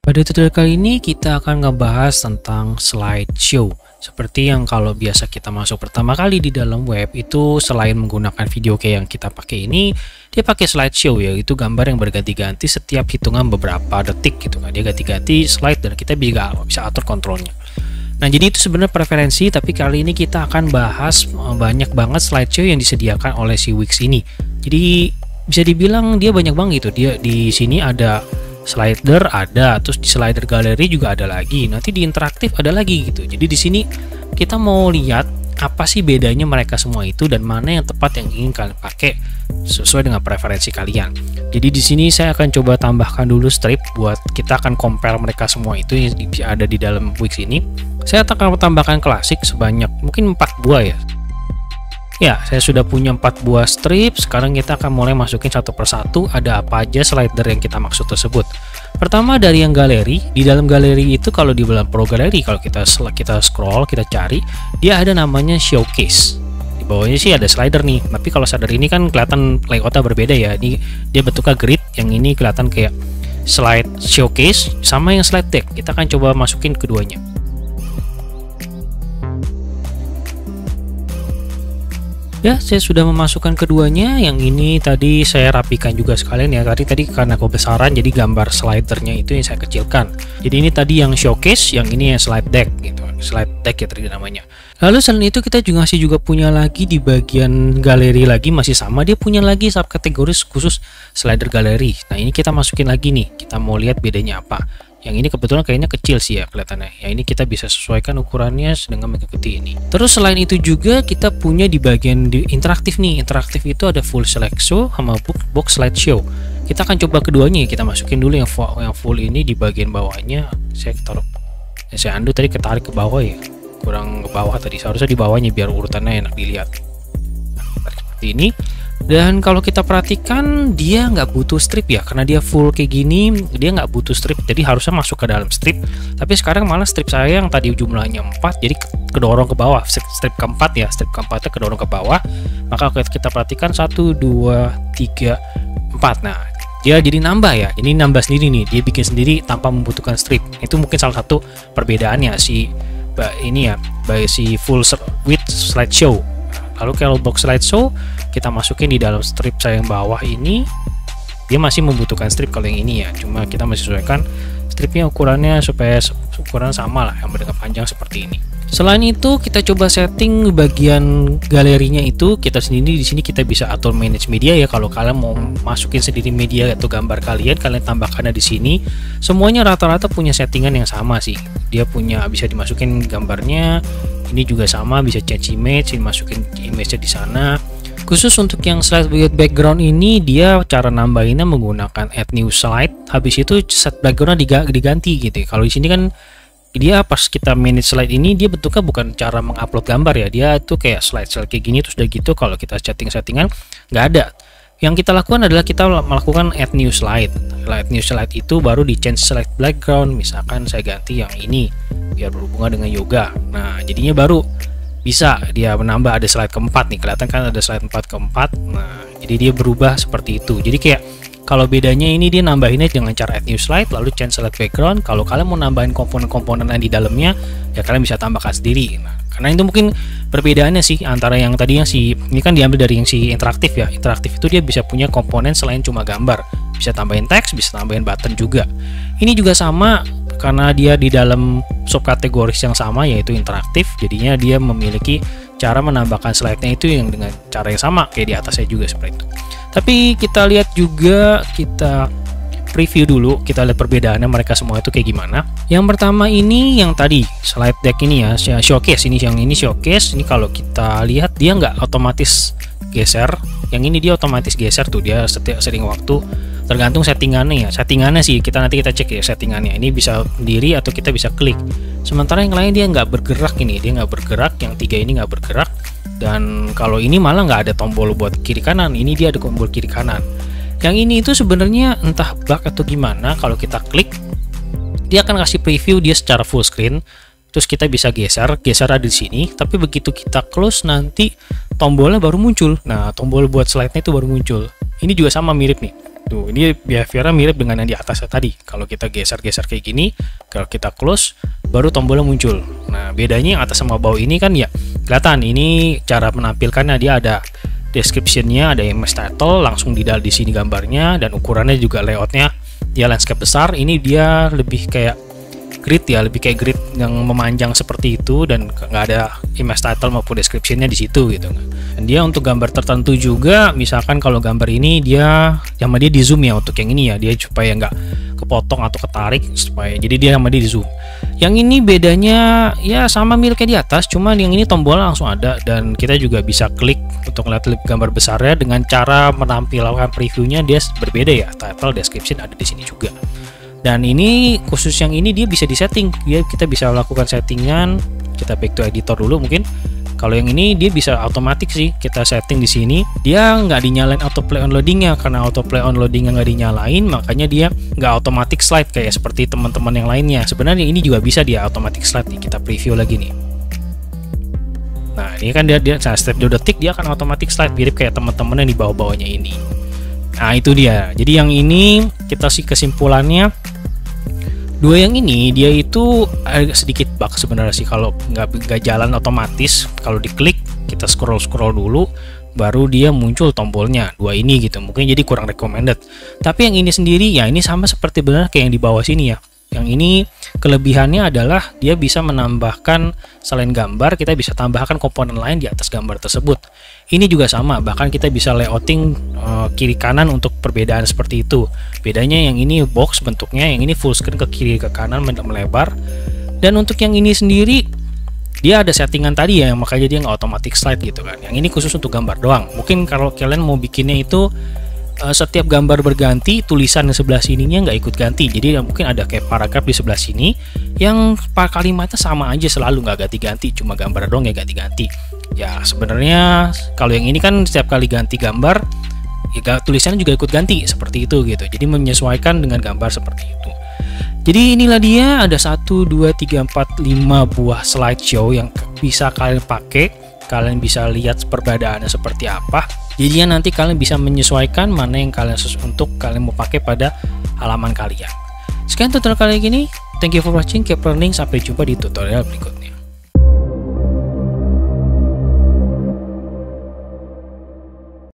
Pada tutorial kali ini kita akan ngebahas tentang slideshow. Seperti yang kalau biasa kita masuk pertama kali di dalam web itu, selain menggunakan video kayak yang kita pakai ini, dia pakai slideshow, yaitu gambar yang berganti-ganti setiap hitungan beberapa detik gitu kan. Dia ganti-ganti slide dan kita bisa atur kontrolnya. Nah, jadi itu sebenarnya preferensi, tapi kali ini kita akan bahas banyak banget slideshow yang disediakan oleh si Wix ini. Jadi bisa dibilang dia banyak banget gitu. Dia di sini ada slider, ada, terus di slider galeri juga ada lagi, nanti di interaktif ada lagi gitu. Jadi di sini kita mau lihat apa sih bedanya mereka semua itu dan mana yang tepat yang ingin kalian pakai sesuai dengan preferensi kalian. Jadi di sini saya akan coba tambahkan dulu strip buat kita akan compare mereka semua itu yang ada di dalam Wix ini. Saya akan tambahkan klasik sebanyak mungkin 4 buah ya. Ya, saya sudah punya 4 buah strip. Sekarang kita akan mulai masukin satu persatu ada apa aja slider yang kita maksud tersebut. Pertama dari yang galeri. Di dalam galeri itu kalau di dalam Pro Gallery, kalau kita scroll, kita cari, dia ada namanya showcase. Di bawahnya sih ada slider nih. Tapi kalau slider ini kan kelihatan layoutnya berbeda ya. Ini dia bentuknya grid, yang ini kelihatan kayak slide showcase sama yang slide deck. Kita akan coba masukin keduanya. Ya, saya sudah memasukkan keduanya. Yang ini tadi saya rapikan juga sekalian ya. Tadi karena kebesaran, jadi gambar slidernya itu yang saya kecilkan. Jadi ini tadi yang showcase, yang ini yang slide deck gitu. Slide deck ya tadi namanya. Lalu selain itu kita juga punya lagi di bagian galeri lagi, masih sama, dia punya lagi subkategori khusus slider galeri. Nah, ini kita masukin lagi nih. Kita mau lihat bedanya apa. Yang ini kebetulan kayaknya kecil sih ya kelihatannya. Yang ini kita bisa sesuaikan ukurannya dengan mengikuti ini. Terus selain itu juga kita punya di bagian di interaktif nih. Interaktif itu ada full slideshow sama box slideshow. Kita akan coba keduanya. Kita masukin dulu yang full ini di bagian bawahnya. Saya taruh. Saya undo tadi ketarik ke bawah ya. Kurang ke bawah tadi. Seharusnya di bawahnya biar urutannya enak dilihat. Nah, seperti ini. Dan kalau kita perhatikan dia nggak butuh strip ya, karena dia full kayak gini dia nggak butuh strip, jadi harusnya masuk ke dalam strip. Tapi sekarang malah strip saya yang tadi jumlahnya 4 jadi kedorong ke bawah. Strip keempat ya, strip keempatnya kedorong ke bawah. Maka kita perhatikan 1, 2, 3, 4. Nah, dia jadi nambah ya, ini nambah sendiri nih, dia bikin sendiri tanpa membutuhkan strip. Itu mungkin salah satu perbedaannya si ini ya, si full width slideshow. Lalu kalau box slideshow kita masukin di dalam strip saya yang bawah ini, dia masih membutuhkan strip kalau yang ini ya, cuma kita masih sesuaikan stripnya ukurannya supaya ukuran sama lah, yang dengan panjang seperti ini. Selain itu kita coba setting bagian galerinya itu kita sendiri. Di sini kita bisa atur manage media ya. Kalau kalian mau masukin sendiri media atau gambar kalian tambahkannya di sini. Semuanya rata-rata punya settingan yang sama sih. Dia punya bisa dimasukin gambarnya. Ini juga sama, bisa change image, dimasukin image-nya di sana. Khusus untuk yang slide with background ini, dia cara nambahinnya menggunakan add new slide. Habis itu set backgroundnya diganti gitu. Kalau di sini kan dia pas kita manage slide ini, dia bentuknya bukan cara mengupload gambar ya. Dia itu kayak slide kayak gini, terus udah gitu kalau kita settingan nggak ada. Yang kita lakukan adalah kita melakukan add new slide. Add new slide itu baru di change slide background. Misalkan saya ganti yang ini biar berhubungan dengan yoga. Nah, jadinya baru bisa dia menambah ada slide keempat nih. Kelihatan kan ada slide 4 keempat. Nah, jadi dia berubah seperti itu. Jadi kayak kalau bedanya ini dia nambahinnya dengan cara add new slide lalu change slide background. Kalau kalian mau nambahin komponen-komponen yang di dalamnya ya kalian bisa tambahkan sendiri. Nah, karena itu mungkin perbedaannya sih antara yang tadi yang ini kan diambil dari yang si interaktif ya. Interaktif itu dia bisa punya komponen selain cuma gambar. Bisa tambahin teks, bisa tambahin button juga. Ini juga sama karena dia di dalam subkategoris yang sama yaitu interaktif. Jadinya dia memiliki cara menambahkan slide-nya itu yang dengan cara yang sama kayak di atasnya juga seperti itu. Tapi kita lihat juga, kita preview dulu, kita lihat perbedaannya mereka semua itu kayak gimana. Yang pertama ini yang tadi slide deck ini ya, showcase ini, yang ini showcase. Ini kalau kita lihat dia nggak otomatis geser, yang ini dia otomatis geser tuh, dia sering waktu tergantung settingannya ya. Settingannya sih kita cek ya settingannya, ini bisa sendiri atau kita bisa klik. Sementara yang lain dia nggak bergerak, ini dia nggak bergerak, yang 3 ini nggak bergerak. Dan kalau ini malah nggak ada tombol buat kiri kanan, ini dia ada tombol kiri kanan. Yang ini itu sebenarnya entah bug atau gimana, kalau kita klik dia akan kasih preview dia secara full screen, terus kita bisa geser ada di sini, tapi begitu kita close nanti tombolnya baru muncul. Nah, tombol buat slide-nya itu baru muncul. Ini juga sama mirip nih. Tuh, ini behaviornya mirip dengan yang di atasnya tadi. Kalau kita geser-geser kayak gini, kalau kita close, baru tombolnya muncul. Nah, bedanya yang atas sama bawah ini kan ya kelihatan. Ini cara menampilkannya, dia ada description-nya, ada image title, langsung di sini gambarnya, dan ukurannya juga layoutnya dia landscape besar. Ini dia lebih kayak grid ya, lebih kayak grid yang memanjang seperti itu, dan nggak ada image title maupun description-nya di situ gitu. Dan dia untuk gambar tertentu juga, misalkan kalau gambar ini dia sama dia di zoom ya, untuk yang ini ya, dia supaya nggak kepotong atau ketarik, supaya jadi dia sama dia di zoom. Yang ini bedanya ya sama miliknya di atas, cuma yang ini tombolnya langsung ada, dan kita juga bisa klik untuk lihat gambar besarnya. Dengan cara menampilkan previewnya dia berbeda ya, title, description ada di sini juga. Dan ini khusus yang ini dia bisa disetting, kita bisa lakukan settingan. Kita back to editor dulu mungkin. Kalau yang ini dia bisa otomatis sih, kita setting di sini. Dia nggak dinyalain autoplay on loadingnya, karena autoplay on loadingnya nggak dinyalain, makanya dia nggak automatic slide kayak seperti teman-teman yang lainnya. Sebenarnya ini juga bisa dia automatic slide nih. Kita preview lagi nih. Nah ini kan dia setiap 2 detik dia akan automatic slide, mirip kayak teman-teman yang di bawah-bawahnya ini. Nah itu dia. Jadi yang ini kita sih kesimpulannya, dua yang ini dia itu agak sedikit bug sebenarnya sih, kalau nggak jalan otomatis. Kalau diklik kita scroll dulu baru dia muncul tombolnya dua ini gitu, mungkin jadi kurang recommended. Tapi yang ini sendiri ya ini sama seperti benar kayak yang di bawah sini ya. Yang ini kelebihannya adalah dia bisa menambahkan, selain gambar kita bisa tambahkan komponen lain di atas gambar tersebut. Ini juga sama, bahkan kita bisa layouting kiri kanan untuk perbedaan seperti itu. Bedanya yang ini box bentuknya, yang ini full screen ke kiri ke kanan melebar. Dan untuk yang ini sendiri dia ada settingan tadi ya, makanya dia nggak automatic slide gitu kan. Yang ini khusus untuk gambar doang. Mungkin kalau kalian mau bikinnya itu setiap gambar berganti, tulisan di sebelah sininya nggak ikut ganti, jadi mungkin ada kayak paragraf di sebelah sini yang kalimatnya sama aja selalu, nggak ganti-ganti, cuma gambar doang ya ganti-ganti. Ya sebenarnya kalau yang ini kan setiap kali ganti gambar ya tulisannya juga ikut ganti seperti itu gitu, jadi menyesuaikan dengan gambar seperti itu. Jadi inilah dia, ada 1, 2, 3, 4, 5 buah slideshow yang bisa kalian pakai. Kalian bisa lihat perbedaannya seperti apa. Jadi nanti kalian bisa menyesuaikan mana yang kalian untuk kalian mau pakai pada halaman kalian. Sekian tutorial kali ini. Thank you for watching. Keep learning. Sampai jumpa di tutorial berikutnya.